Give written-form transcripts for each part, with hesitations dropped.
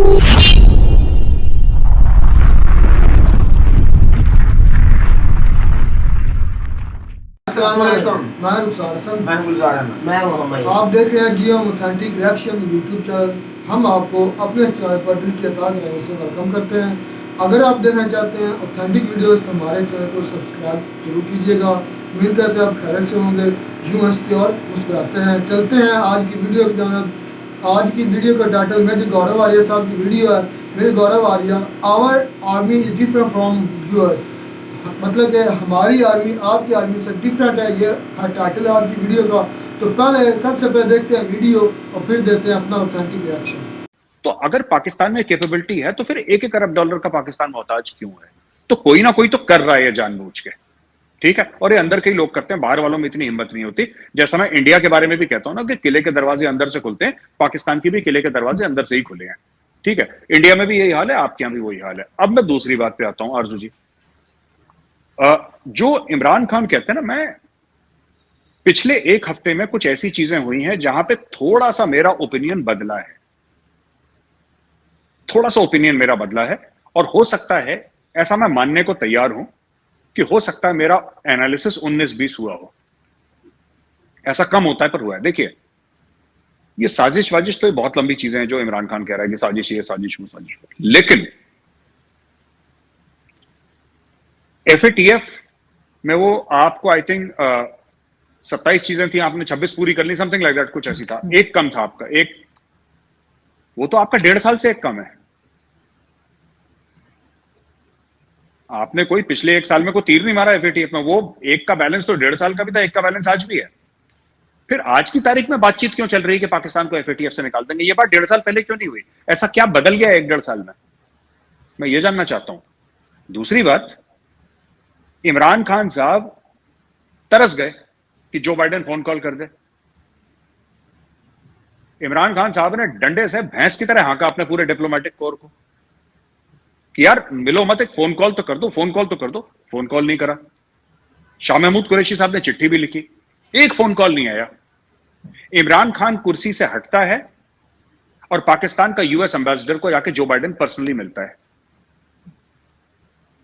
आप देख रहे हैं GM authentic reaction YouTube channel. हम आपको अपने चैनल पर दिल की अता से वेलकम करते हैं। अगर आप देखना चाहते हैं ऑथेंटिक वीडियोस तो हमारे चैनल को सब्सक्राइब जरूर कीजिएगा। उम्मीद करते हैं आप खैरियत से होंगे। यूँ हंसते और मुस्कुराते हैं। चलते हैं आज की वीडियो की जानब। आज की वीडियो का टाइटल मेजर गौरव आर्या साहब की वीडियो है। Major Gaurav Arya, our army is different from yours. मतलब कि हमारी आर्मी आपकी आर्मी से डिफरेंट है। ये टाइटल है आज की वीडियो का। तो पहले सबसे पहले देखते हैं वीडियो और फिर देते हैं अपना ऑथेंटिक रिएक्शन। तो अगर पाकिस्तान में कैपेबिलिटी है तो फिर $1 अरब का पाकिस्तान मोहताज क्यों है? तो कोई ना कोई तो कर रहा है जानबूझ के, ठीक है। और ये अंदर के ही लोग करते हैं, बाहर वालों में इतनी हिम्मत नहीं होती। जैसा मैं इंडिया के बारे में भी कहता हूं ना कि किले के दरवाजे अंदर से खुलते हैं, पाकिस्तान की भी किले के दरवाजे अंदर से ही खुले हैं, ठीक है। इंडिया में भी यही हाल है, आपके यहां भी वही हाल है। अब मैं दूसरी बात पे आता हूं आरजू जी। जो इमरान खान कहते हैं ना, मैं पिछले एक हफ्ते में कुछ ऐसी चीजें हुई हैं जहां पे थोड़ा सा मेरा ओपिनियन बदला है, थोड़ा सा ओपिनियन मेरा बदला है। और हो सकता है, ऐसा मैं मानने को तैयार हूं कि हो सकता है मेरा एनालिसिस 19-20 हुआ हो। ऐसा कम होता है पर हुआ है। देखिए, ये साजिश वाजिश तो ये बहुत लंबी चीजें हैं जो इमरान खान कह रहा है कि साजिश ये साजिश वो साजिश वो। लेकिन FATF में वो आपको आई थिंक 27 चीजें थी, आपने 26 पूरी कर ली, समथिंग लाइक दैट, कुछ ऐसी था। एक कम था आपका, एक वो तो आपका 1.5 साल से एक कम है। आपने कोई पिछले 1 साल में कोई तीर नहीं मारा FATF में। वो एक का बैलेंस तो 1.5 साल का भी था, एक का बैलेंस आज भी है। फिर आज की तारीख में बातचीत क्यों चल रही है कि पाकिस्तान को FATF से निकाल देंगे? ये बात 1.5 साल पहले क्यों नहीं हुई? ऐसा क्या बदल गया 1-1.5 साल में? मैं ये जानना चाहता हूं। दूसरी बात, इमरान खान साहब तरस गए कि जो बाइडेन फोन कॉल कर दे। इमरान खान साहब ने डंडे से भैंस की तरह हाँका अपने पूरे डिप्लोमेटिक कोर को कि यार मिलो मत, एक फोन कॉल तो कर दो, फोन कॉल तो कर दो। फोन कॉल नहीं करा। शाह महमूद कुरैशी साहब ने चिट्ठी भी लिखी, एक फोन कॉल नहीं आया। इमरान खान कुर्सी से हटता है और पाकिस्तान का US एम्बेसडर को जाके जो बाइडेन पर्सनली मिलता है।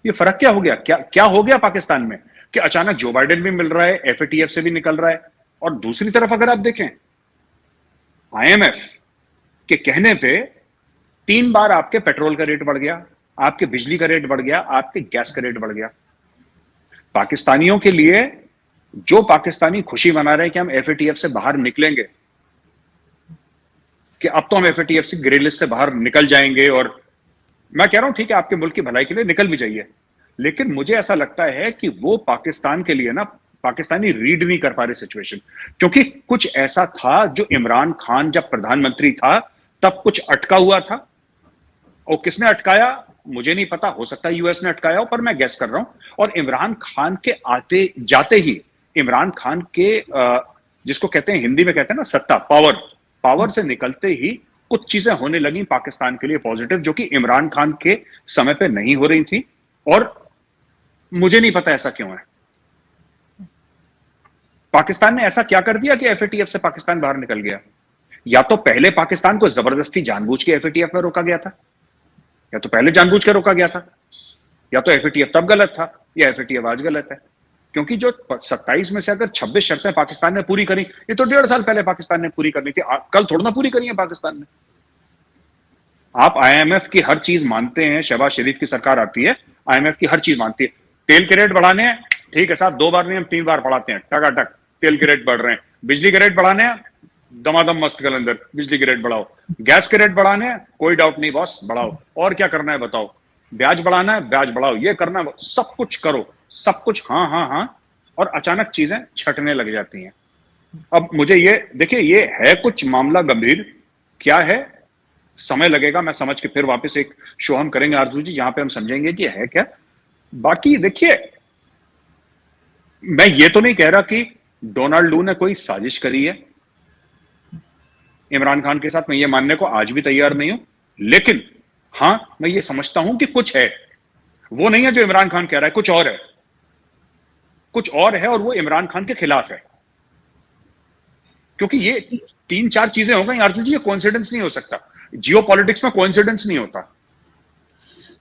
ये फर्क क्या हो गया? क्या हो गया पाकिस्तान में कि अचानक जो बाइडेन भी मिल रहा है, FATF से भी निकल रहा है। और दूसरी तरफ अगर आप देखें, IMF के कहने पे 3 बार आपके पेट्रोल का रेट बढ़ गया, आपके बिजली का रेट बढ़ गया, आपके गैस का रेट बढ़ गया। पाकिस्तानियों के लिए, जो पाकिस्तानी खुशी मना रहे हैं कि हम FATF से बाहर निकलेंगे, कि अब तो हम FATF से ग्रे लिस्ट से बाहर निकल जाएंगे, और मैं कह रहा हूं ठीक है, आपके मुल्क की भलाई के लिए निकल भी जाइए, लेकिन मुझे ऐसा लगता है कि वो पाकिस्तान के लिए ना, पाकिस्तानी रीड नहीं कर पा रहे सिचुएशन। क्योंकि कुछ ऐसा था जो इमरान खान जब प्रधानमंत्री था तब कुछ अटका हुआ था, और किसने अटकाया मुझे नहीं पता, हो सकता है US ने अटकाया हो, पर मैं गेस कर रहा हूं। और इमरान खान के आते जाते ही, इमरान खान के जिसको कहते हैं, हिंदी में कहते हैं ना सत्ता, पावर से निकलते ही कुछ चीजें होने लगी पाकिस्तान के लिए पॉजिटिव, जो कि इमरान खान के समय पे नहीं हो रही थी। और मुझे नहीं पता ऐसा क्यों है। पाकिस्तान ने ऐसा क्या कर दिया कि FATF से पाकिस्तान बाहर निकल गया? या तो पहले पाकिस्तान को जबरदस्ती जानबूझ के FATF में रोका गया था, या तो पहले जानबूझ के रोका गया था, या तो FATF तब गलत था, या FATF आज गलत है। क्योंकि जो 27 में से अगर 26 शर्तें पाकिस्तान ने पूरी करी, ये तो 1.5 साल पहले पाकिस्तान ने पूरी करनी थी, कल थोड़ा ना पूरी करी है पाकिस्तान ने। आप IMF की हर चीज मानते हैं, शहबाज शरीफ की सरकार आती है, IMF की हर चीज मानती है। तेल के रेट बढ़ाने हैं, ठीक है साहब, 2 बार नहीं हम 3 बार बढ़ाते हैं, टकाटक तेल के रेट बढ़ रहे हैं। बिजली के रेट बढ़ाने हैं, दमादम मस्त कलंदर, बिजली के रेट बढ़ाओ। गैस के रेट बढ़ाने हैं, कोई डाउट नहीं बॉस, बढ़ाओ। और क्या करना है बताओ? ब्याज बढ़ाना है, ब्याज बढ़ाओ। ये करना है, सब कुछ करो, सब कुछ हाँ हाँ हाँ। और अचानक चीजें छटने लग जाती हैं। अब मुझे ये देखिए, ये है कुछ मामला गंभीर। क्या है, समय लगेगा, मैं समझ के फिर वापस एक शो हम करेंगे आरजू जी, जहां पे हम समझेंगे कि है क्या। बाकी देखिए, मैं ये तो नहीं कह रहा कि डोनाल्ड लू ने कोई साजिश करी है इमरान खान के साथ, मैं ये मानने को आज भी तैयार नहीं हूं। लेकिन हां, मैं ये समझता हूं कि कुछ है, वो नहीं है जो इमरान खान कह रहा है, कुछ और है, कुछ और है, और वो इमरान खान के खिलाफ है। क्योंकि ये 3-4 चीजें हो गई आरजू जी, ये कोइंसिडेंस नहीं हो सकता। जियो पॉलिटिक्स में कोइंसिडेंस नहीं होता।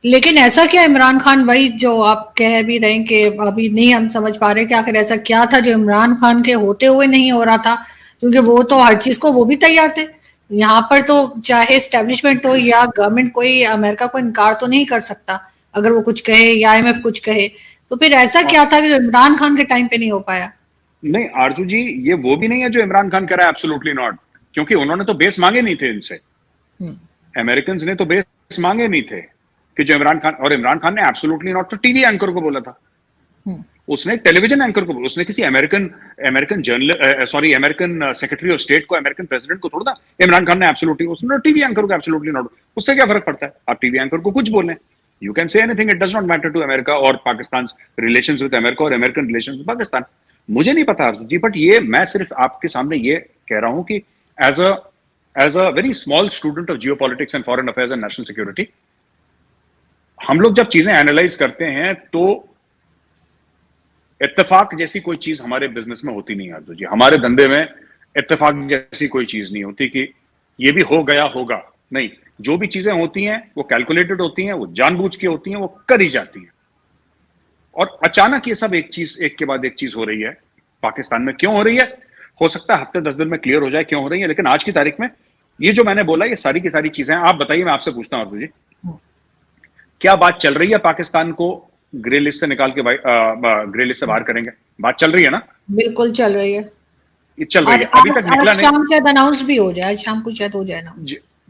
लेकिन ऐसा क्या इमरान खान, वही जो आप कह भी रहे हैं कि अभी नहीं हम समझ पा रहे कि आखिर ऐसा क्या था जो इमरान खान के होते हुए नहीं हो रहा था, क्योंकि वो तो हर चीज को वो भी तैयार थे। यहाँ पर तो चाहे एस्टेब्लिशमेंट हो या गवर्नमेंट, कोई अमेरिका को इनकार तो नहीं कर सकता अगर वो कुछ कहे या IMF कुछ कहे। तो फिर ऐसा क्या था कि जो इमरान खान के टाइम पे नहीं हो पाया? नहीं आरजू जी, ये वो भी नहीं है जो इमरान खान कह रहा है, एब्सोल्युटली नॉट, क्योंकि उन्होंने तो बेस मांगे नहीं थे इनसे। अमेरिकन ने तो बेस मांगे नहीं थे कि जो इमरान खान, और इमरान खान ने एब्सोल्युटली नॉट तो टीवी एंकर को बोला था, उसने टेलीविजन एंकर को बोला, उसने किसी अमेरिकन सेक्रेटरी ऑफ स्टेट को, अमेरिकन प्रेसिडेंट को थोड़ा। इमरान खान ने एब्सोल्युटली, उसने टीवी एंकर को एब्सोल्युटली नॉट। उससे क्या फर्क पड़ता है? आप टीवी एंकर को कुछ बोलें, you can say anything, it does not matter to America और पाकिस्तान रिलेशंस विद अमेरिका और अमेरिकन रिलेशंस विद पाकिस्तान। मुझे नहीं पता जी, बट ये मैं सिर्फ आपके सामने ये कह रहा हूं कि as a very small student of geopolitics and foreign affairs and national security, हम लोग जब चीजें एनालाइज करते हैं तो इत्तेफाक जैसी कोई चीज हमारे बिजनेस में होती नहीं आरजू जी। हमारे धंधे में इत्तेफाक जैसी कोई चीज नहीं होती कि ये भी हो गया होगा, नहीं। जो भी चीजें होती हैं वो कैलकुलेटेड होती हैं, वो जानबूझ के होती हैं, वो करी जाती हैं। और अचानक ये सब एक के बाद एक चीज हो रही है पाकिस्तान में। क्यों हो रही है? हो सकता है हफ्ते 10 दिन में क्लियर हो जाए क्यों हो रही है, लेकिन आज की तारीख में ये जो मैंने बोला, ये सारी की सारी चीजें। आप बताइए, मैं आपसे पूछता हूं आरजू जी, क्या बात चल रही है पाकिस्तान को ग्रे लिस्ट से निकाल के ग्रे लिस्ट से बाहर करेंगे? बात चल रही है ना? बिल्कुल चल रही है, ये चल रही है, अभी तक निकला नहीं। शाम शायद अनाउंस भी हो जाए, शाम को शायद हो जाए ना।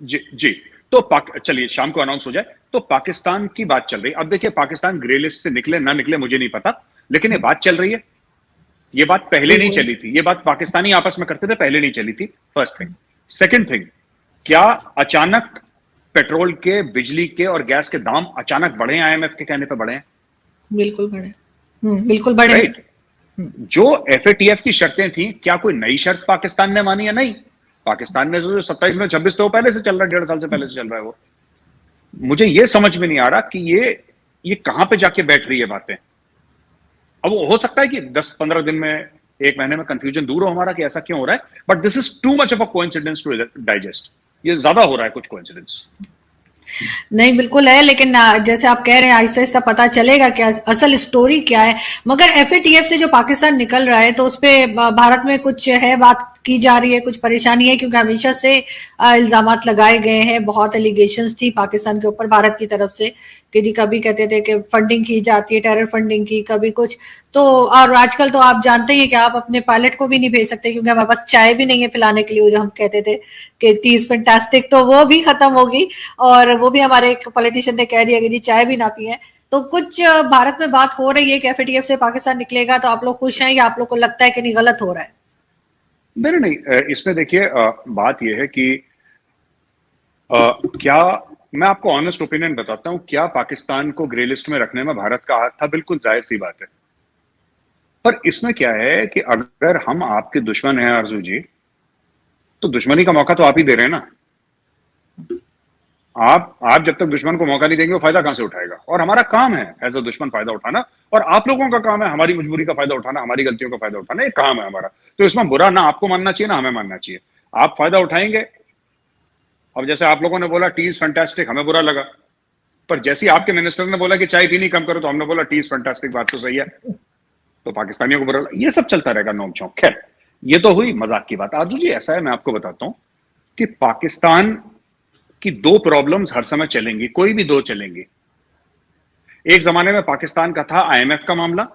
जी तो चलिए शाम को अनाउंस हो जाए। तो पाकिस्तान की बात चल रही है। अब देखिए, पाकिस्तान ग्रे लिस्ट से निकले ना निकले मुझे नहीं पता, लेकिन ये बात चल रही है। ये बात पहले नहीं चली थी, ये बात पाकिस्तानी आपस में करते थे, पहले नहीं चली थी। First thing. सेकंड थिंग, क्या अचानक पेट्रोल के, बिजली के और गैस के दाम अचानक बढ़े हैं? IMF के कहने पे बढ़े हैं? बिल्कुल बढ़े, बिल्कुल बढ़े। राइट। जो FATF की शर्तें थी, क्या कोई नई शर्त पाकिस्तान ने मानी है? नहीं। पाकिस्तान ने जो 27 में 26 तो पहले से चल रहा है, 1.5 साल से पहले से चल रहा है वो। मुझे ये समझ में नहीं आ रहा कि ये कहां पे जाके बैठ रही है बातें। अब हो सकता है कि 10-15 दिन में, 1 महीने में कंफ्यूजन दूर हो हमारा कि ऐसा क्यों हो रहा है, but this is too much of a coincidence to digest. ये ज्यादा हो रहा है कुछ कोइंसिडेंस। नहीं बिल्कुल है, लेकिन जैसे आप कह रहे हैं आहिस्ता आहिस्ता पता चलेगा क्या असल स्टोरी क्या है। मगर FATF से जो पाकिस्तान निकल रहा है, तो उस पे भारत में कुछ है, बात की जा रही है, कुछ परेशानी है? क्योंकि हमेशा से इल्जामात लगाए गए हैं, बहुत एलिगेशंस थी पाकिस्तान के ऊपर भारत की तरफ से कि जी कभी कहते थे कि फंडिंग की जाती है, टेरर फंडिंग की, कभी कुछ। तो और आजकल तो आप जानते ही हैं कि आप अपने पायलट को भी नहीं भेज सकते क्योंकि हमारे पास चाय भी नहीं है पिलाने के लिए। वो जो हम कहते थे कि टी इज फैंटास्टिक, तो वो भी खत्म होगी, और वो भी हमारे एक पॉलिटिशियन ने कह दिया कि जी चाय भी ना पिए। तो कुछ भारत में बात हो रही है कि FATF से पाकिस्तान निकलेगा, तो आप लोग खुश हैं या आप लोग को लगता है कि नहीं गलत हो रहा है? नहीं, इसमें देखिए बात यह है कि क्या, मैं आपको ऑनेस्ट ओपिनियन बताता हूं, क्या पाकिस्तान को ग्रे लिस्ट में रखने में भारत का हाथ था? बिल्कुल जाहिर सी बात है। पर इसमें क्या है कि अगर हम आपके दुश्मन हैं आरजू जी, तो दुश्मनी का मौका तो आप ही दे रहे हैं ना। आप जब तक दुश्मन को मौका नहीं देंगे, वो फायदा कहां से उठाएगा? और हमारा काम है एज अ दुश्मन फायदा उठाना, और आप लोगों का काम है हमारी मजबूरी का फायदा उठाना, हमारी गलतियों का फायदा उठाना। ये काम है हमारा। तो इसमें बुरा ना आपको मानना चाहिए ना हमें मानना चाहिए। आप फायदा उठाएंगे। अब जैसे आप लोगों ने बोला टी इज फैंटास्टिक, हमें बुरा लगा, पर जैसे ही आपके मिनिस्टर ने बोला कि चाय पीनी कम करो, तो हमने बोला टी इज फैंटास्टिक, बात तो सही है। तो पाकिस्तानियों को बुरा लगा। ये सब चलता रहेगा नोक झोंक। खैर, ये तो हुई मजाक की बात। आरजू जी ऐसा है, मैं आपको बताता हूं कि पाकिस्तान की 2 प्रॉब्लम्स हर समय चलेंगी, कोई भी 2 चलेंगी। एक जमाने में पाकिस्तान का था IMF का मामला,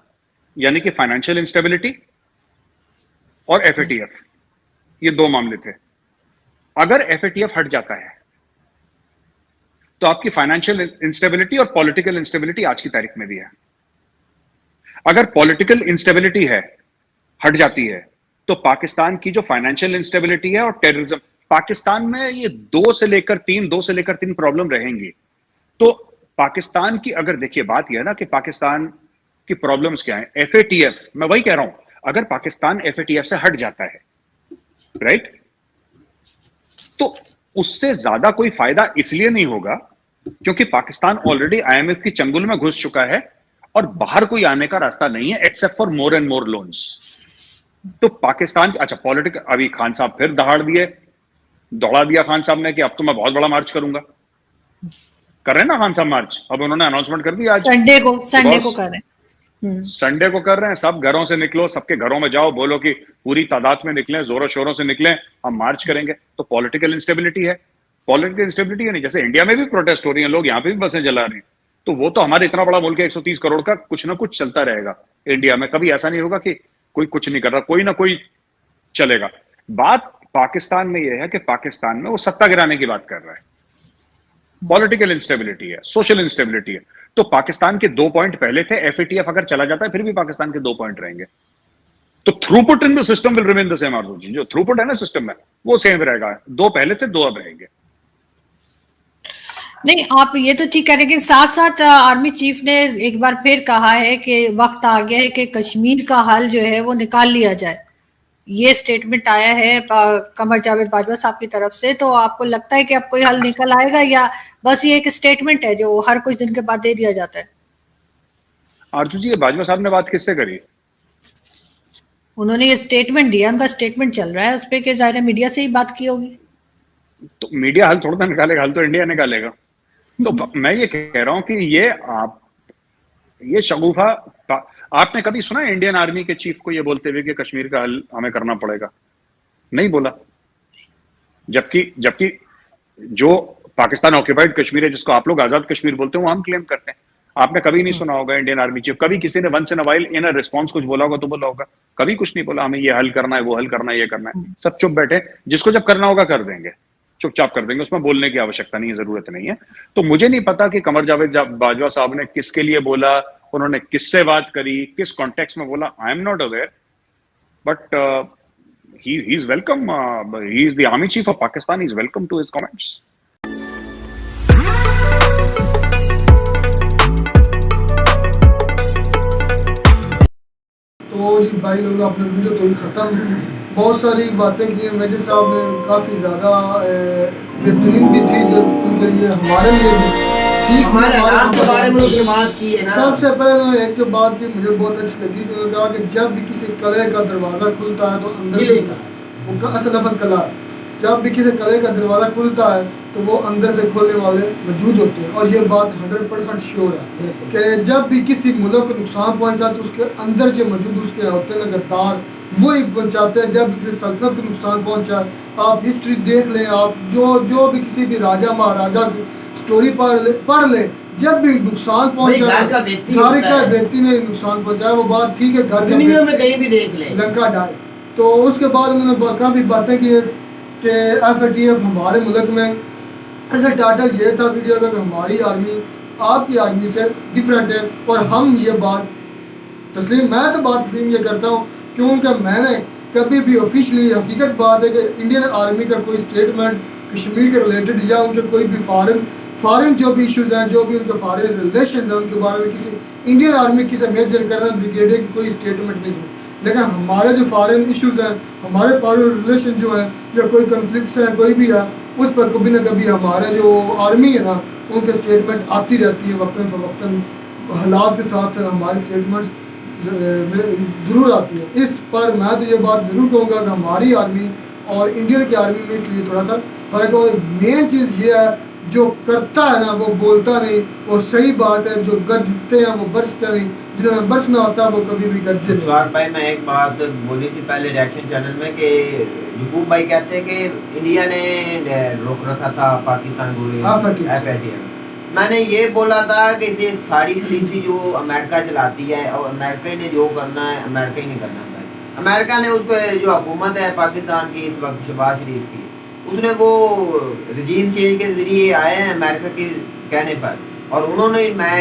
यानी कि फाइनेंशियल इंस्टेबिलिटी, और FATF, ये 2 मामले थे। अगर FATF हट जाता है तो आपकी फाइनेंशियल इंस्टेबिलिटी और पॉलिटिकल इंस्टेबिलिटी आज की तारीख में भी है। अगर पॉलिटिकल इंस्टेबिलिटी हट जाती है, तो पाकिस्तान की जो फाइनेंशियल इंस्टेबिलिटी है और टेररिज्म, पाकिस्तान में ये 2 से लेकर 3 प्रॉब्लम रहेंगी। तो पाकिस्तान की, अगर देखिए बात यह है ना कि पाकिस्तान की प्रॉब्लम्स क्या है। FATF, मैं वही कह रहा हूं, अगर पाकिस्तान FATF से हट जाता है, राइट, तो उससे ज्यादा कोई फायदा इसलिए नहीं होगा क्योंकि पाकिस्तान ऑलरेडी IMF की चंगुल में घुस चुका है और बाहर कोई आने का रास्ता नहीं है except for more and more loans. तो पाकिस्तान, अच्छा पॉलिटिकल, अभी खान साहब फिर दहाड़ दिए, दौड़ा दिया खान साहब ने कि अब तो मैं बहुत बड़ा मार्च करूंगा। कर रहे हैं ना खान साहब मार्च, अब उन्होंने अनाउंसमेंट कर दिया आज संडे को कर रहे हैं। संडे को कर रहे हैं। सब घरों से निकलो, सबके घरों में जाओ, बोलो कि पूरी तादाद में निकलें, जोरों शोरों से निकलें, हम मार्च करेंगे। तो पॉलिटिकल इंस्टेबिलिटी है, पॉलिटिकल इंस्टेबिलिटी है नहीं। जैसे इंडिया में भी प्रोटेस्ट हो रही है, लोग यहाँ पे भी बसें जला रहे हैं, तो वो तो हमारे इतना बड़ा मुल्क है 130 करोड़ का, कुछ ना कुछ चलता रहेगा इंडिया में। कभी ऐसा नहीं होगा कि कोई कुछ नहीं कर रहा, कोई ना कोई चलेगा। बात पाकिस्तान में यह है कि पाकिस्तान में वो सत्ता गिराने की बात कर रहा है। पॉलिटिकल इंस्टेबिलिटी है, सोशल इंस्टेबिलिटी है। तो पाकिस्तान के 2 पॉइंट पहले थे, एफएटीएफ अगर चला जाता है फिर भी पाकिस्तान के 2 पॉइंट रहेंगे। तो throughput in the system will remain the same. आरजू जी, जो थ्रूपुट है ना सिस्टम में, वो सेम रहेगा। 2 पहले थे, 2 अब रहेंगे। नहीं, आप ये तो ठीक कह रहे हैं, साथ साथ आर्मी चीफ ने एक बार फिर कहा है कि वक्त आ गया है कि कश्मीर का हल जो है वो निकाल लिया जाए। ये स्टेटमेंट आया है कमर जावेद बाजवा साहब की तरफ से। तो आपको लगता है कि अब कोई हल निकल आएगा, या बस ये एक स्टेटमेंट है जो हर कुछ दिन के बाद दे दिया जाता है? आरजू जी, बाजवा साहब ने बात किससे करी? उन्होंने ये स्टेटमेंट दिया, उनका स्टेटमेंट चल रहा है उस पर, कि जाहिर है मीडिया से ही बात की होगी। तो मीडिया हल थोड़ा ना निकालेगा, हल तो इंडिया निकालेगा। तो मैं ये कह रहा हूं कि ये शगुफा, आपने कभी सुना है इंडियन आर्मी के चीफ को ये बोलते हुए कि कश्मीर का हल हमें करना पड़ेगा? नहीं बोला। जबकि जो पाकिस्तान ऑक्यूपाइड कश्मीर है, जिसको आप लोग आजाद कश्मीर बोलते हैं, वो हम क्लेम करते हैं। आपने कभी नहीं सुना होगा इंडियन आर्मी चीफ, कभी किसी ने once in a while in a response कुछ बोला होगा तो बोला होगा? कभी कुछ नहीं बोला, हमें ये हल करना है, वो हल करना है, ये करना है। सब चुप बैठे, जिसको जब करना होगा कर देंगे, चुपचाप कर देंगे, उसमें बोलने की आवश्यकता नहीं है, जरूरत नहीं है। तो मुझे नहीं पता कि कमर जावेद बाजवा साहब ने किसके लिए बोला, उन्होंने किससे बात करी, किस कॉन्टेक्स्ट में बोला, I am not aware. But he is welcome. He is the army chief of Pakistan. He is welcome to his comments. तो जी भाई लोग, आपने वीडियो तो ही ख़त्म, बहुत सारी बातें की हैं। मेजर साहब ने काफ़ी ज़्यादा बेहतरीन भी थी, जो उनके लिए हमारे लिए भी ठीक, हमारे हालात के बारे में उन्होंने बात की है ना। सबसे पहले एक जो बात की मुझे बहुत अच्छी लगी, तो कहा कि जब भी किसी कले का दरवाज़ा खुलता है तो अंदर से, वो असल लफ्ज़ कला, जब भी किसी कले का दरवाज़ा खुलता है तो वो अंदर से खोलने वाले मौजूद होते हैं। और ये बात 100% श्योर है कि जब भी किसी मुल्क को नुकसान पहुंचता है तो उसके अंदर जो मौजूद उसके होते हैं गद्दार, वो एक पहुँचाते हैं। जब किसी सल्तनत को नुकसान पहुंचा, आप हिस्ट्री देख लें, आप जो भी किसी भी राजा महाराजा की स्टोरी पढ़ ले, जब भी नुकसान पहुंचा, घर का व्यक्ति ने नुकसान पहुंचाया, वो बात ठीक है, घर दुनिया में कहीं भी देख ले, लंका डाल। तो उसके बाद उन्होंने काफ़ी बातें की कि एफएटीएफ हमारे मुल्क में, ऐसा टाइटल ये था वीडियो का कि हमारी आर्मी आपकी आर्मी से डिफरेंट है। और हम ये बात मैं तो बात तस्लीम ये करता हूँ, क्योंकि मैंने कभी भी ऑफिशियली, हकीकत बात है कि इंडियन आर्मी का कोई स्टेटमेंट कश्मीर के रिलेटेड या उनके कोई भी फॉरेन जो भी इश्यूज़ हैं, जो भी उनके फॉरेन रिलेशन हैं, उनके बारे में किसी इंडियन आर्मी किसी मेजर करना ब्रिगेडियर की कोई स्टेटमेंट नहीं सुनी। लेकिन हमारे जो फॉरेन इश्यूज़ हैं, हमारे फॉरेन रिलेशन जो हैं, या कोई कन्फ्लिक्ट्स हैं, कोई भी है, उस पर कभी ना कभी हमारे जो आर्मी है ना, उनके स्टेटमेंट आती रहती है वक्तन फ़वक्तन, हालात के साथ हमारी स्टेटमेंट्स ज़रूर आती है। इस पर मैं तो ये बात ज़रूर कहूँगा कि हमारी आर्मी और इंडियन की आर्मी में इसलिए थोड़ा सा फ़र्क है। और मेन चीज़ ये है, जो करता है ना वो बोलता नहीं, वो सही बात है। जो गरजते हैं वो बरसते नहीं, जिन्हें बरसना होता है वो कभी भी गरजे नहीं। भाई, मैं एक बात बोली थी पहले रिएक्शन चैनल में कि यूकूब भाई कहते हैं कि इंडिया ने रोक रखा था पाकिस्तान को एफएटीएफ। मैंने ये बोला था कि ये सारी पॉलिसी जो अमेरिका चलाती है, और अमेरिका ने जो करना है अमेरिका ही नहीं करना चाहिए। अमेरिका ने उसको, जो हुकूमत है पाकिस्तान की इस वक्त शहबाज शरीफ की, उसने वो रजीम चेंज के जरिए आए हैं अमेरिका के कहने पर, और उन्होंने मैं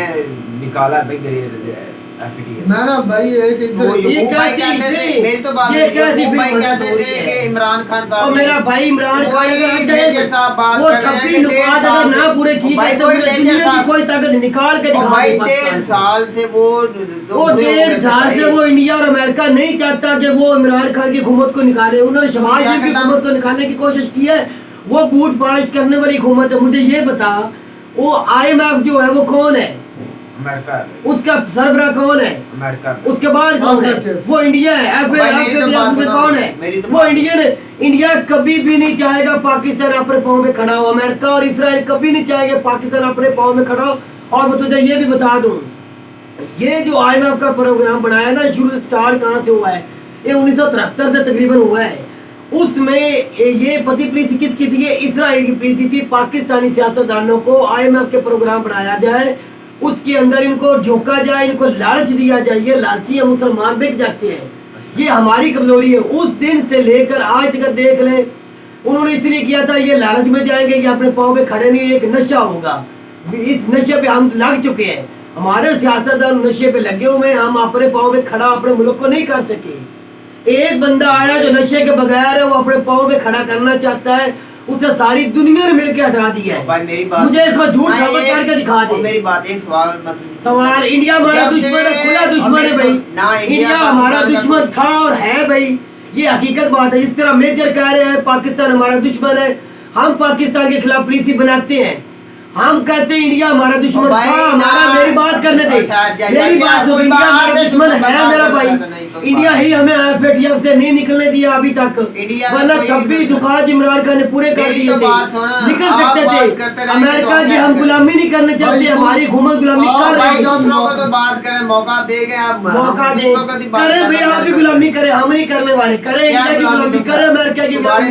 निकाला भाई मैं ना भाई एक मेरी तो बात कहते थे कि इमरान खान साहब, मेरा भाई इमरान खान वो 26 नुकात अगर ना पूरे किए तो दुनिया की कोई ताकत निकाल के दिखा भाई 1.5 साल से वो 1.5 साल से वो इंडिया और अमेरिका नहीं चाहता कि वो इमरान खान की हुकूमत को निकाले। उन्होंने शहबाज शरीफ की हुकूमत को निकालने की कोशिश की है। वो बूट पालिश करने वाली हुकूमत है। मुझे ये बता, वो IMF जो है वो कौन है? अमेरिका, उसका सरबराह कौन है? अमेरिका। उसके बाद कौन है? वो इंडिया है। कौन है? वो इंडियन है। इंडिया कभी भी नहीं चाहेगा पाकिस्तान अपने पाँव में खड़ा हो। अमेरिका और इसराइल कभी नहीं चाहेंगे पाकिस्तान अपने पाँव में खड़ा हो। और मैं तुझे ये भी बता दूं, ये जो IMF का प्रोग्राम बनाया ना, शुरू स्टार्ट कहाँ से हुआ है? ये 1973 से तकरीबन हुआ है। उसमें ये पति पॉलिसी किसकी थी? ये इसराइल की पॉलिसी थी। पाकिस्तानी सियासतदानों को IMF के प्रोग्राम बनाया जाए, उसके अंदर इनको झोंका जाए, इनको लालच दिया जाए। ये लालची है, मुसलमान बिक जाते हैं। ये हमारी कमजोरी है। उस दिन से लेकर आज तक देख ले, उन्होंने इसलिए किया था ये लालच में जाएंगे, ये अपने पाँव पे खड़े नहीं, एक नशा होगा। इस नशे पे हम लग चुके हैं। हमारे सियासतदान नशे पे लगे हुए हैं। हम अपने पाँव पे खड़ा अपने मुल्क को नहीं कर सके। एक बंदा आया जो नशे के बगैर है, वो अपने पाँव पे खड़ा करना चाहता है, उसे सारी दुनिया ने मिलकर हटा दिया है। भाई मेरी बात, मुझे इसमें झूठ साबित करके दिखा दे। मेरी बात, एक सवाल, इंडिया हमारा दुश्मन है, खुला दुश्मन है भाई। इंडिया हमारा दुश्मन था और है भाई, ये हकीकत बात है। इस तरह मेजर कह रहे हैं पाकिस्तान हमारा दुश्मन है, हम पाकिस्तान के खिलाफ पॉलिसी बनाते हैं, हम कहते हैं इंडिया हमारा दुश्मन था हमारा। मेरी बात करने दे, मेरी बात सुन। इंडिया हमारा दुश्मन है मेरा भाई। इंडिया ही हमें IFATF से नहीं निकलने दिया अभी तक, वरना 26 दुकान इमरान खान ने पूरे कर दिए थे, निकल सकते थे। अमेरिका की हम गुलामी नहीं करना चाहते, हमारी हुकूमत गुलामी कर रही है। तो बात करें, मौका देंगे आप, मौका दे करें भाई, आप भी गुलामी करें, हम नहीं करने वाले। करें इंडिया की गुलामी, करें अमेरिका की गुलामी,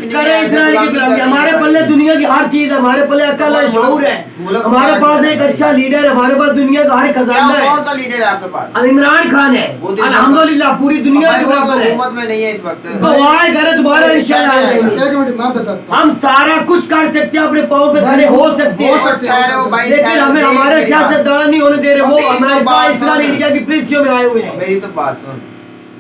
करें इसराइल की गुलामी। हमारे पल्ले दुनिया की हर चीज, हमारे पल्ले अकल है, शऊर है, हमारे पास एक अच्छा लीडर है, हमारे पास दुनिया का हर खजाना है। कौन सा लीडर है आपके पास? इमरान खान है, अल्हम्दुलिल्लाह पूरी दुनिया के बराबर है। हुकूमत में नहीं है इस वक्त, तो आए करे दोबारा इंशाल्लाह आएंगे। एक मिनट मैं बताता हूं। हम सारा कुछ कर सकते हैं, अपने पाँव पे खड़े हो सकते हैं, लेकिन हमें हमारे सियासतदान नहीं होने दे रहे। वो अमेरिका, इसराइल, इंडिया की पॉलिसियों में आए हुए हैं। मेरी तो बात सुन,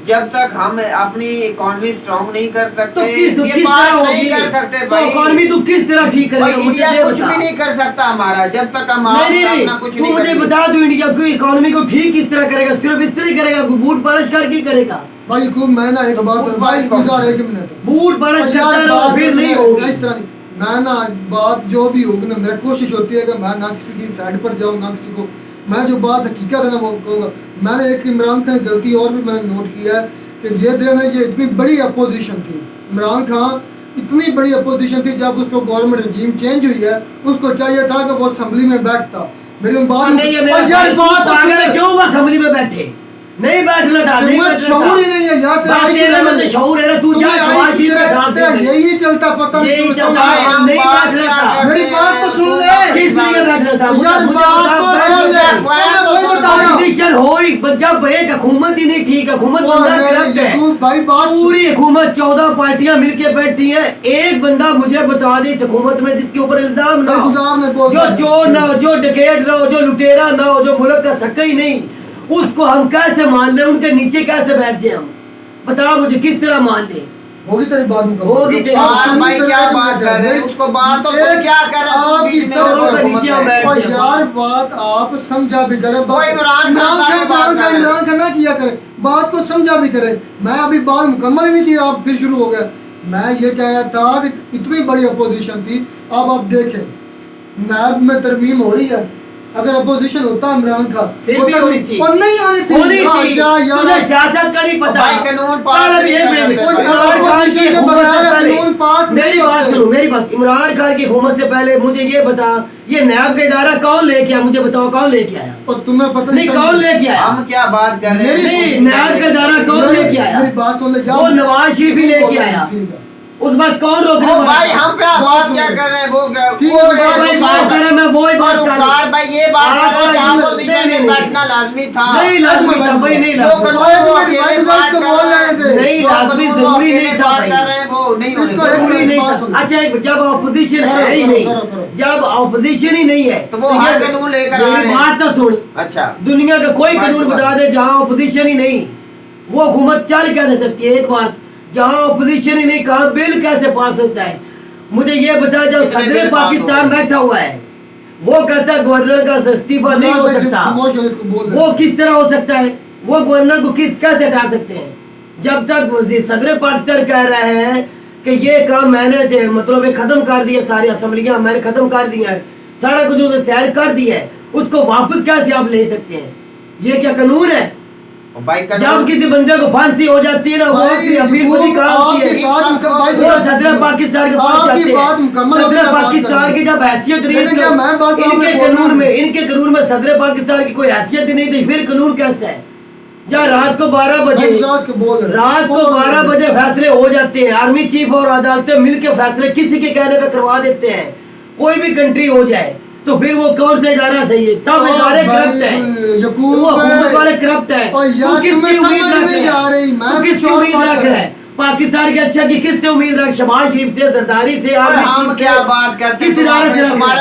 जब तक हम अपनी इकोनॉमी स्ट्रॉन्ग नहीं कर सकते, तो किस ये बात नहीं कर सकते भाई। इकोनॉमी तू किस तरह ठीक करेगा? इंडिया कुछ भी नहीं कर सकता हमारा, जब तक हम अपना कुछ तू नहीं मुझे बता दो, इंडिया की इकोनॉमी को ठीक किस तरह करेगा? सिर्फ इस तरह करेगा, बूट पॉलिश करके करेगा भाई। खूब मैं ना एक बात भाई गुजार, एक मिनट, बूट पॉलिश करता रहो, फिर नहीं होगा इस तरह। मैं ना बात जो भी होगी ना, मेरी कोशिश होती है कि मैं ना किसी की साइड पर जाऊँ, ना किसी को, मैं जो बात हकीकत है ना वो कहूँगा। मैंने एक इमरान खान गलती और भी मैंने नोट किया है कि ये देना, ये इतनी बड़ी अपोजिशन थी, इमरान खान इतनी बड़ी अपोजिशन थी, जब उसको गवर्नमेंट रजीम चेंज हुई है, उसको चाहिए था कि वो असेंबली में बैठता। मेरी बात नहीं है, यार बात क्यों असेंबली में बैठे? नहीं बैठना था, शऊर ही नहीं है यार, तेरा शऊर है ना, तू जा यही चलता, पता यही चलता, नहीं बैठना था। मेरी बात तो सुन ले, किस लिए बैठना था? यार होई जब एक हुकूमत ही नहीं ठीक, हुकूमत पूरी हुकूमत 14 पार्टियां मिलके बैठी है, एक बंदा मुझे बता दे इस हुकूमत में जिसके ऊपर इल्जाम ना हो, जो चोर ना हो, जो डकैत ना हो, जो लुटेरा ना हो, जो मुल्क का सक्का ही नहीं, उसको हम कैसे मान ले? उनके नीचे कैसे बैठ जाए? हम बता मुझे किस तरह मान ले? होगी तेरी बात होगी तेरी भाई, क्या बात कर रहे हैं? उसको बात तो क्या कर रहे हैं यार? बात आप समझा भी करे, इमरान खान ना किया करे, बात को समझा भी करे। मैं अभी बात मुकम्मल ही नहीं किया, आप फिर शुरू हो गया। मैं ये कह रहा था कि इतनी बड़ी अपोजिशन थी। अब आप देखें, नायब में तरमीम हो रही है, अगर अपोजिशन होता इमरान खान फिर भी होनी थी, और नहीं होनी थी। तुझे सियासत का नहीं पता, कानून पास मेरी बात सुनो, मेरी बात। इमरान खान की हुकूमत से पहले मुझे ये बता, ये नायब का इदारा कौन लेके आया? मुझे बताओ कौन लेके आया? और तुम्हें पता नहीं कौन लेके आया? हम क्या बात कर रहे हैं? नायब का इदारा कौन लेके आया? मेरी बात सुन ले, वो नवाज शरीफ ही लेके आया। उस बात कौन रोक रहा है? भाई हम पे बात क्या कर रहे हैं? वो मैं वही बात कर रहा हूं भाई, ये बात कर रहे हैं अपोजिशन में बैठना लाजमी था। नहीं लाजमी था भाई, नहीं लाजमी, नहीं लाजमी, जरूरी नहीं था भाई, कर रहे हैं वो नहीं जरूरी नहीं था। अच्छा जब अपोजिशन है ही नहीं, जब अपोजिशन ही नहीं है तो वो हर कानून लेकर आ रहे हैं। बात तो सुन, अच्छा दुनिया का कोई कानून बता दे जहाँ अपोजिशन ही नहीं, वो हुकूमत चल क्या सकती है? एक बात, जहाँ अपोजिशन ही नहीं, कहा बिल कैसे पास होता है? मुझे ये बता, जब सदर पाकिस्तान बैठा हुआ है, वो कहता है गवर्नर का इस्तीफा नहीं हो सकता, वो किस तरह हो सकता है? वो गवर्नर को कैसे हटा सकते हैं? जब तक सदर पाकिस्तान कह रहे हैं कि ये काम मैंने मतलब खत्म कर दिया, सारी असम्बलियां मैंने खत्म कर दिया है, सारा कुछ उन्होंने सैर कर दिया है, उसको वापस कैसे आप ले सकते हैं? ये क्या कानून है? भाई जब किसी बंदे को फांसी हो जाती है ना, वो अपील बड़ी काम की है, वो सदर पाकिस्तान के पास जाते हैं। सदर पाकिस्तान की जब हैसियत रही, इनके कानून में सदर पाकिस्तान की कोई हैसियत ही नहीं थी, फिर कानून कैसे है? या रात को 12 बजे फैसले हो जाते हैं, आर्मी चीफ और अदालतें मिलकर फैसले किसी के कहने पे करवा देते हैं। कोई भी कंट्री हो जाए तो फिर वो कौन सा इदारा सही है? सब इदारे करप्ट है, वो हुकूमत वाले करप्ट है। तू किसकी उम्मीद रख रहा है? पाकिस्तान के अच्छा की किससे उम्मीद रख? शहबाज शरीफ से, जरदारी से? हम क्या बात करते हैं? तुम्हारे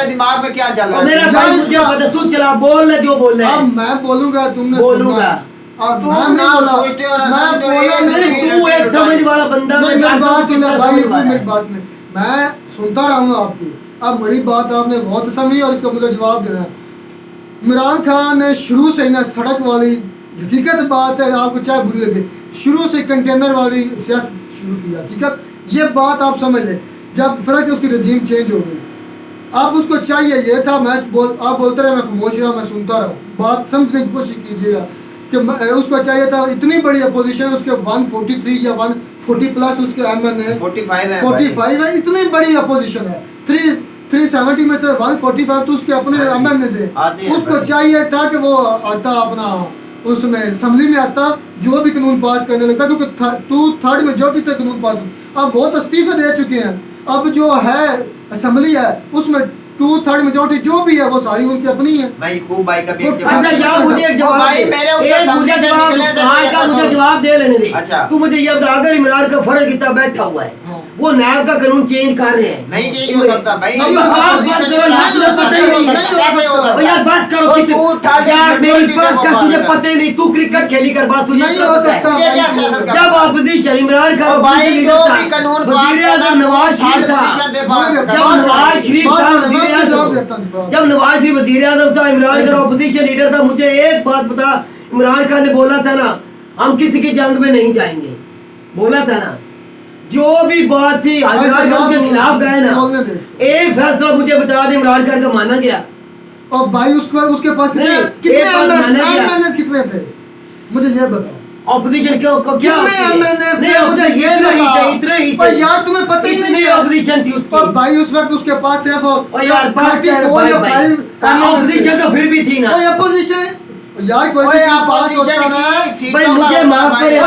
दिमाग में क्या चल रहा है? मेरा भाई मुझे पता, तू चला बोल जो बोल रहा है। मैं बोलूंगा, तुमने बोलूंगा। तू एक समझ वाला बंदा, मेरी बात सुन, मैं सुनता रहूंगा आपकी। अब मेरी बात आपने बहुत से समझी और इसका मुझे जवाब देना है। इमरान खान ने शुरू से ना सड़क वाली, हकीकत बात है, आपको चाहे बुरी लगे, शुरू से कंटेनर वाली सियासत शुरू की। हकीकत ये बात आप समझ लें। जब फ़र्क है उसकी रजीम चेंज हो गई, अब उसको चाहिए ये था, आप बोलते रहे, मैं खामोश रहा, मैं सुनता रहा। बात समझने की कोशिश कीजिएगा कि उसको चाहिए था, इतनी बड़ी अपोजिशन, उसके 143 या 140 प्लस उसके MNA 45 है, इतनी बड़ी अपोजिशन है। 370 में से 145 तो उसके अपने MNA थे। उसको चाहिए था कि वो आता अपना उसमें असम्बली में आता, जो भी कानून पास करने लगता, क्योंकि 2/3 मेजोरिटी से कानून पास। अब वो तो इस्तीफे दे चुके हैं, अब जो है असम्बली है उसमें 2/3 मेजोरिटी जो भी है वो सारी उनकी अपनी है। मैं खूब भाई का अच्छा यार, मुझे एक जवाब दे लेने दे। अच्छा, तू मुझे ये बता, अगर इमरान का फर्ज कितना बैठा हुआ है, वो नायब का कानून चेंज कर रहे हैं, नहीं चेंज हो सकता भाई। यार बस करो यार, मेरी बात का तुझे पता ही नहीं, तू क्रिकेट खेली कर, बात तुझे नहीं हो सकता। जब अपोजिशन इमरान का नवाज शरीफ वजीर आजम था, इमरान खान अपोजिशन लीडर था, मुझे एक बात बता, इमरान खान ने बोला था ना, हम किसी की जंग में नहीं जाएंगे, बोला था ना। जो भी बात थी इमरान खान के खिलाफ गए ना, एक फैसला मुझे बता दे इमरान खान का माना गया? और भाई उसके पास कितने थे मुझे ये बताओ। ऑपोजिशन क्या मुझे ये इतने ही थे यार, तुम्हें पता ही नहीं ऑपोजिशन थी उसकी। भाई उस वक्त उसके पास सिर्फ ऑपोजिशन तो फिर भी थी ना अपोजिशन यार, कोई पास होता ना भाई, मुझे माफ करें,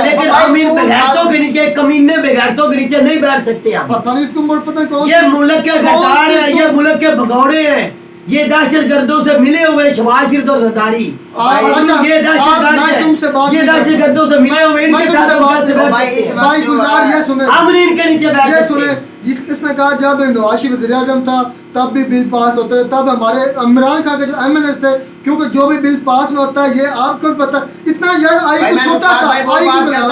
लेकिन हम इन बेगैरतों के नीचे, कमीने बेगैरतों के नीचे नहीं बैठ सकते हम। पता नहीं इसको पता कौन, ये मुल्क के गद्दार है, ये मुल्क के भगौड़े हैं, ये दहशतगर्दों से मिले हुए शहबाज शरीफ और जरदारी, ये दहशतगर्दों से मिले हुए, हमने इनके नीचे बैठे सुने। इसने कहा जब नवाज शरीफ वज़ीर आज़म था तब भी बिल पास होते थे, तब हमारे इमरान खान के जो MNA थे, क्योंकि जो भी बिल पास नहीं होता ये आपको पता, इतना यार आई को छोटा सा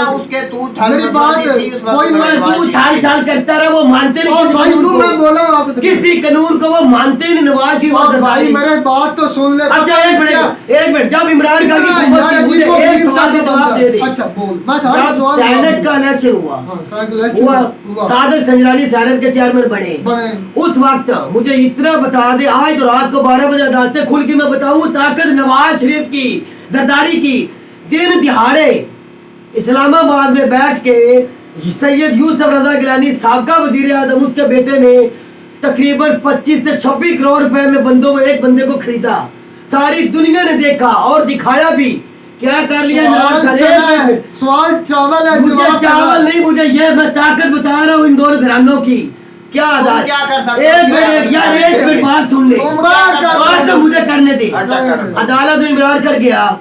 उसके मेरी बात तू छाल करता रहा, वो मानते नहीं, मैं बोला किसी कानून को वो मानते नहीं। नवाज शरीफ भाई मेरे बात तो सुन ले। अच्छा एक मिनट, जब इमरान खान अच्छा बोल, सेनेट का इलेक्शन हुआ, सादत संजरानी सेनेट के चेयरमैन बने, उस वक्त मुझे इतना बता दे, आज तो रात को 12 बजे अदालतें खुल के मैं बताऊं ताकत नवाज शरीफ की, जरदारी की, दिन दिहाड़े इस्लामाबाद में बैठ के सैयद यूसुफ रजा गिलानी साबका वजीर आजम, उसके बेटे ने तकरीबन 25 से 26 करोड़ रुपए में एक बंदे को खरीदा, सारी दुनिया ने देखा और दिखाया भी। क्या कर लिया सवाल चावल है, मुझे चावल नहीं, मुझे ये मैं ताकत बता रहा हूँ इन दोनों घरानों की। क्या एक मिनट बात सुन ले, बात तो मुझे करने दे। अदालत में इमरान कर गया,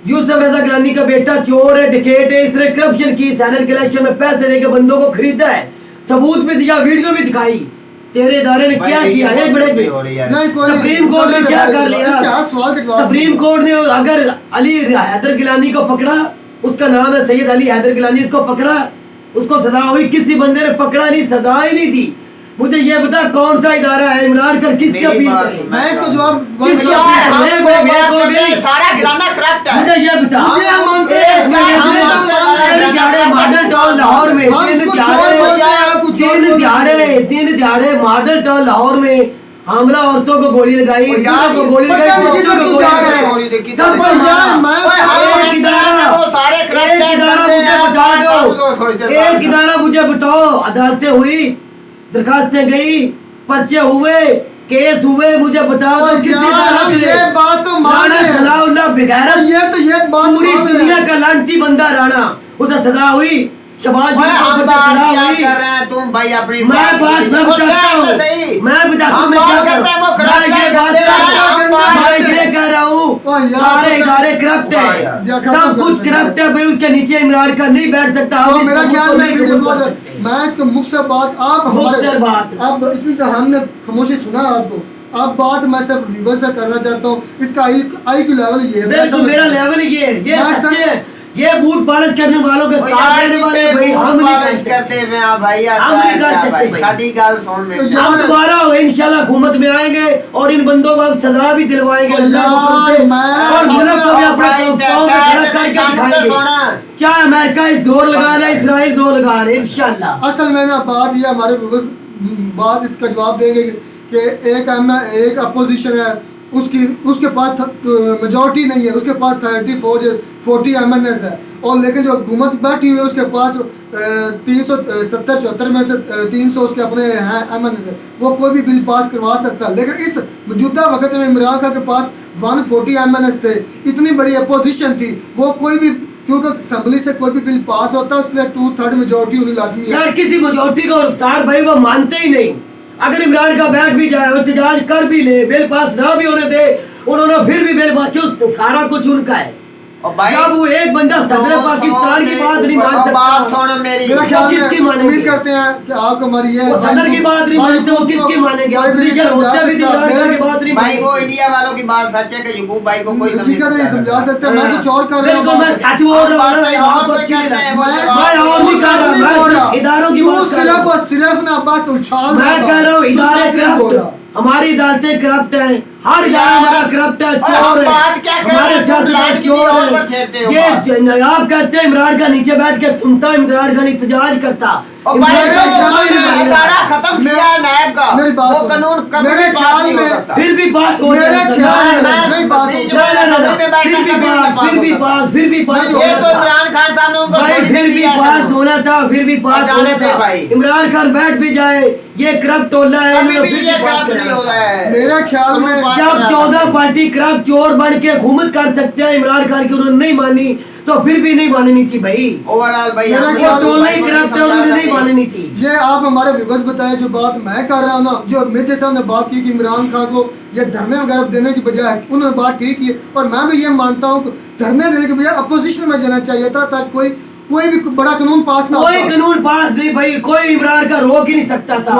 यूसुफ रजा गिलानी का बेटा चोर है, डकैत है, इसने करप्शन की, सेनेट के इलेक्शन में पैसे लेके बंदों को खरीदा है, सबूत भी दिया, वीडियो भी दिखाई। तेरे इदारे ने क्या किया? एक बड़े सुप्रीम कोर्ट ने क्या कर लिया? सुप्रीम कोर्ट ने अगर अली हैदर गिलानी को पकड़ा, उसका नाम है सैयद अली हैदर गिलानी, इसको पकड़ा, उसको सजा हुई, किसी बंदे ने पकड़ा नहीं, सजा ही नहीं दी। मुझे ये बता कौन सा इदारा है, इमरान खान किसकी अपील करे? मैं इसको जवाब सारा घराना करप्ट है। मुझे ये बता, मॉडल टाउन लाहौर में दिन दिहाड़े मॉडल टाउन लाहौर में हमला औरतों को गोली लगाई, बूढ़ों को गोली लगाई, बच्चों को गोली लगाई, सब पर एक इदारा मुझे बताओ, अदालतें हुई, दरखास्तें गई, पर्चे हुए, केस हुए, मुझे बताओ तो ये बात तो राणा बिगैरत, ये बात पूरी दुनिया का लानती बंदा राणा, उधर सजा हुई, शबाज तुम भाई अपनी मैं बताता हूँ मैं क्या ये कह रहा हूँ, सारे इदारे करप्ट है, सब कुछ करप्ट है भाई, उसके नीचे इमरान खान नहीं बैठ सकता। मेरा ख्याल मैं इसको मुख से बात आप हमारे बात अब इतनी तो हमने खामोशी सुना आपको, अब बात मैं सिर्फ रिवर्स से करना चाहता हूँ, इसका आई क्यू लेवल ये है, मेरा लेवल ये ये बूट पालिश करने वालों के साथ रहने वाले भाई हम नहीं करते भाई, हम नहीं करते साडी गाल सुन में हम दोबारा इंशाल्लाह हुकूमत में आएंगे और इन बंदों को हम सजा भी दिलवाएंगे अल्लाह और मुल्क को भी अपने पांव पे खड़ा करके दिखाएंगे, चाहे अमेरिका इस जोर लगा रहा है, इजराइल जोर लगा रहा है इंशाल्लाह। असल में ना बात ये हमारे बात इसका जवाब देंगे कि एक अपोजिशन है, उसके पास मेजॉरिटी नहीं है, उसके पास 40 MNS है, और लेकिन जो हुकूमत बैठी हुई है उसके पास 370-74 में से 300 उसके अपने हैं MNS है, वो कोई भी बिल पास करवा सकता है। लेकिन इस मौजूदा वक्त में इमरान खान के पास 140 MNS थे, इतनी बड़ी अपोजिशन थी, वो कोई भी क्योंकि असेंबली से कोई भी बिल पास होता है उसके लिए 2/3 मेजॉरिटी होनी लाजमी है। यार किसी मेजॉरिटी को सार भाई वो मानते ही नहीं, अगर इमरान का बैठ भी जाए, एहतजाज कर भी ले, बिल पास ना भी होने दे, उन्होंने फिर भी बिल पास, क्यों सारा कुछ उनका है। जब वो एक बंदा सदर पाकिस्तान की बात नहीं मान सकता, मेरा ख्याल किसकी में मानेंगे? उम्मीद करते हैं कि आप हमारी ये सदर की बात नहीं मानते, वो किसकी मानेंगे? अपोजिशन होते भी इमरान खान की बात नहीं भाई, वो इंडिया वालों की बात सच है कि यूसुफ भाई को कोई समझा सकता है, मैं कुछ और कर रहा हूँ, मैं सच बोल रहा हूँ, इदारों की बात सिर्फ ना बस उछाल, मैं कह रहा हूँ इदारे करप्ट, हमारी अदालतें करप्ट हैं, हर इदारा हमारा करप्ट है, चोर है, हमारे सियासतदान चोर है। ये आप कहते हैं इमरान खान नीचे बैठ के सुनता, इमरान खान इत्तेजाज करता, खत्म किया नायब का वो कानून मेरे ख्याल में फिर भी पास हो मेरे ख्याल में नहीं पास फिर भी पास ये तो इमरान खान साहब ने उनको फिर भी पास होना था, फिर भी पास होना था भाई। इमरान खान बैठ भी जाए, ये करप्ट होला है, मेरे ख्याल में जब 14 पार्टी करप्ट चोर बन के हुकूमत कर सकते हैं, इमरान खान की उन्होंने नहीं मानी तो फिर भी नहीं माननी थी भाई, ओवरऑल भाई नहीं माननी थी। ये आप हमारे विवश बताए, जो बात मैं कर रहा हूँ ना, जो मेरे साहब ने बात की कि इमरान खान को ये धरने वगैरह देने की बजाय उन्होंने बात ठीक की, और मैं भी ये मानता हूँ धरने देने के बजाय अपोजिशन में जाना चाहिए था, ताकि कोई भी बड़ा कानून पास ना, कोई कानून पास नहीं भाई, कोई इमरान का रोक ही नहीं सकता था,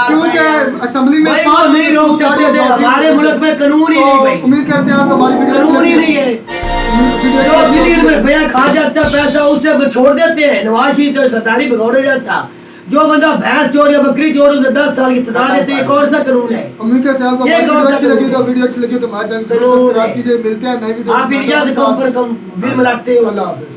क्योंकि असेंबली में पास नहीं रोक सकते थे, हमारे मुल्क में कानून ही नहीं भाई। उम्मीद करते हैं आप हमारी वीडियो कानून ही नहीं है, भैया खा जाता पैसा उससे छोड़ देते हैं, नवाज शरीफ तो गद्दारी भगौड़े जाता, जो बंदा भैंस चोर या बकरी चोर उसे 10 साल की सजा देते हैं, कौन सा कानून है? उम्मीद करते हैं आपको वीडियो अच्छी लगी तो हमारे चैनल को सब्सक्राइब कीजिए, मिलते हैं नई वीडियो। आप इंडिया से कम पर कम बिल मिलाते हो। अल्लाह हाफिज़।